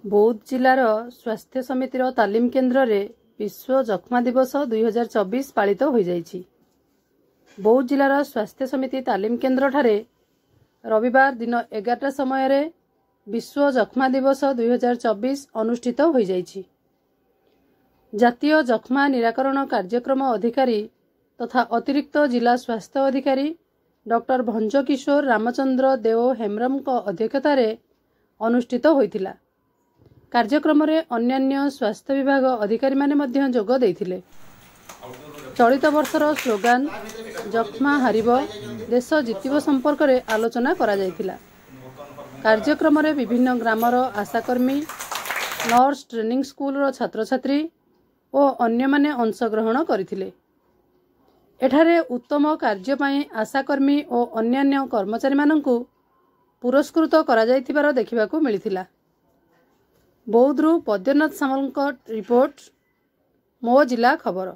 बौद्ध जिलार स्वास्थ्य समितिर तालीम केन्द्र रे विश्व जक्ष्मा दिवस 2024 पालित हो जाइछि। बौद्ध जिलार स्वास्थ्य समिति तालीम केन्द्र ठारे रविवार दिन 11टा समय रे विश्व जक्ष्मा दिवस 2024 अनुष्ठित हो जाइछि। जातीय जक्ष्मा निराकरण कार्यक्रम अधिकारी तथा अतिरिक्त जिला स्वास्थ्य अधिकारी डॉक्टर भंजकिशोर रामचंद्र देव हेम्ब्रम को अध्यक्षता रे अनुष्ठित होइथिला। कार्यक्रम रे अन्यान्य स्वास्थ्य विभाग अधिकारी माने मध्य जोग देइथिले। चलित वर्षर स्लोगान जक्ष्मा हारिब देश जितिब संपर्क रे आलोचना करा जाइथिला। कार्यक्रम रे विभिन्न ग्रामर आशाकर्मी, नर्स ट्रेनिंग स्कूल रो छात्र छात्री और अन्य माने अंशग्रहण करथिले। एठारे उत्तम कार्य पई आशाकर्मी और अन्यान्य कर्मचारी माननकु पुरस्कृत करा जाइथिबार देखिबाकू मिलिथिला। बौद्धरू पद्यनाथ सामलଙ୍କ रिपोर्ट, मो जिला खबर।